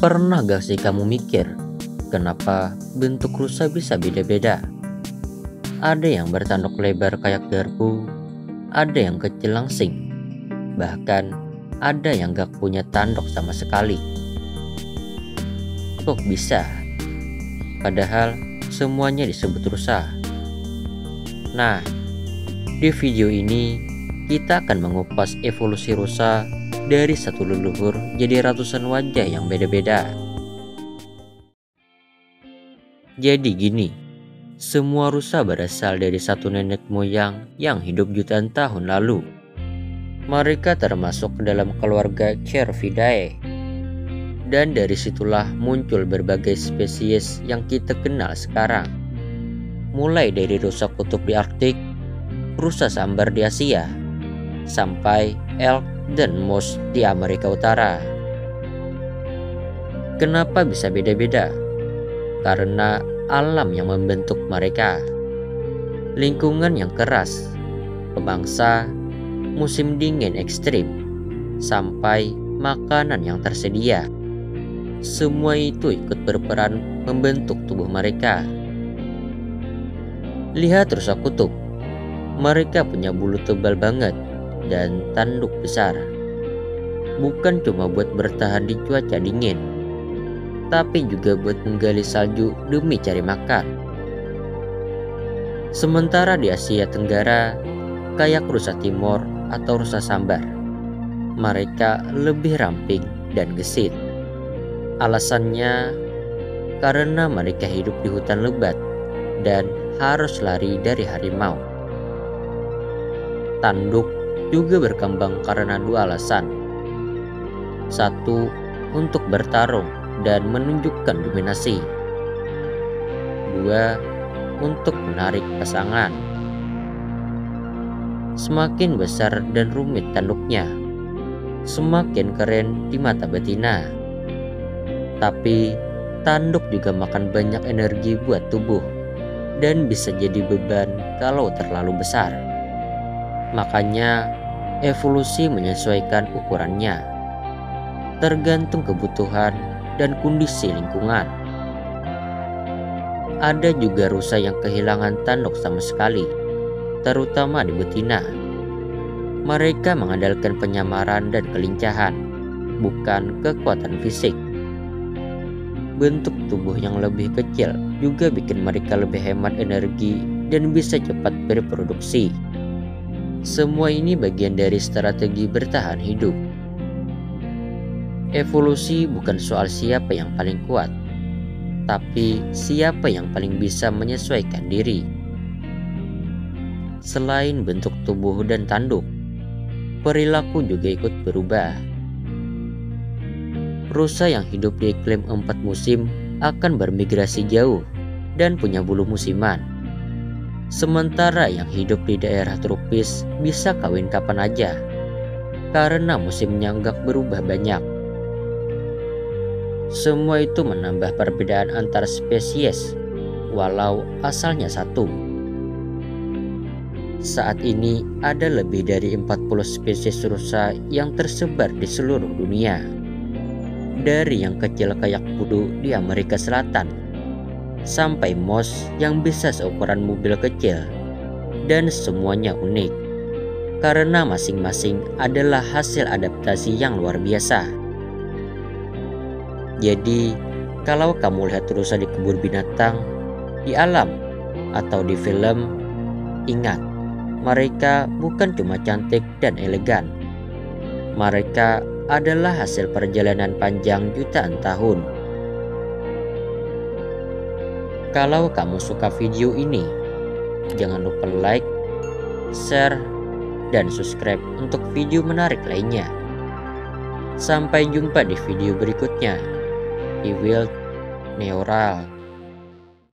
Pernah gak sih kamu mikir, kenapa bentuk rusa bisa beda-beda? Ada yang bertanduk lebar kayak garpu, ada yang kecil langsing, bahkan ada yang gak punya tanduk sama sekali. Kok bisa? Padahal semuanya disebut rusa. Nah, di video ini kita akan mengupas evolusi rusa dari satu leluhur jadi ratusan wajah yang beda-beda. Jadi gini, semua rusa berasal dari satu nenek moyang yang hidup jutaan tahun lalu. Mereka termasuk dalam keluarga Cervidae. Dan dari situlah muncul berbagai spesies yang kita kenal sekarang. Mulai dari rusa kutub di Arktik, rusa sambar di Asia, sampai elk dan moose di Amerika Utara. Kenapa bisa beda-beda? Karena alam yang membentuk mereka. Lingkungan yang keras, pemangsa, musim dingin ekstrim, sampai makanan yang tersedia. Semua itu ikut berperan membentuk tubuh mereka. Lihat rusa kutub. Mereka punya bulu tebal banget dan tanduk besar. Bukan cuma buat bertahan di cuaca dingin, tapi juga buat menggali salju demi cari makan. Sementara di Asia Tenggara, kayak rusa Timor atau rusa sambar, mereka lebih ramping dan gesit. Alasannya karena mereka hidup di hutan lebat dan harus lari dari harimau. Tanduk juga berkembang karena dua alasan. Satu, untuk bertarung dan menunjukkan dominasi. Dua, untuk menarik pasangan. Semakin besar dan rumit tanduknya, semakin keren di mata betina. Tapi tanduk juga makan banyak energi buat tubuh dan bisa jadi beban kalau terlalu besar. Makanya evolusi menyesuaikan ukurannya, tergantung kebutuhan dan kondisi lingkungan. Ada juga rusa yang kehilangan tanduk sama sekali, terutama di betina. Mereka mengandalkan penyamaran dan kelincahan, bukan kekuatan fisik. Bentuk tubuh yang lebih kecil juga bikin mereka lebih hemat energi dan bisa cepat berproduksi. Semua ini bagian dari strategi bertahan hidup. Evolusi bukan soal siapa yang paling kuat, tapi siapa yang paling bisa menyesuaikan diri. Selain bentuk tubuh dan tanduk, perilaku juga ikut berubah. Rusa yang hidup di iklim 4 musim akan bermigrasi jauh dan punya bulu musiman. Sementara yang hidup di daerah tropis bisa kawin kapan aja, karena musimnya nggak berubah banyak. Semua itu menambah perbedaan antar spesies, walau asalnya satu. Saat ini ada lebih dari 40 spesies rusa yang tersebar di seluruh dunia. Dari yang kecil kayak kudu di Amerika Selatan, sampai moose yang bisa seukuran mobil kecil. Dan semuanya unik, karena masing-masing adalah hasil adaptasi yang luar biasa. Jadi, kalau kamu lihat rusa di kebun binatang, di alam, atau di film, ingat, mereka bukan cuma cantik dan elegan. Mereka adalah hasil perjalanan panjang jutaan tahun. Kalau kamu suka video ini, jangan lupa like, share, dan subscribe untuk video menarik lainnya. Sampai jumpa di video berikutnya. Iwild Neural.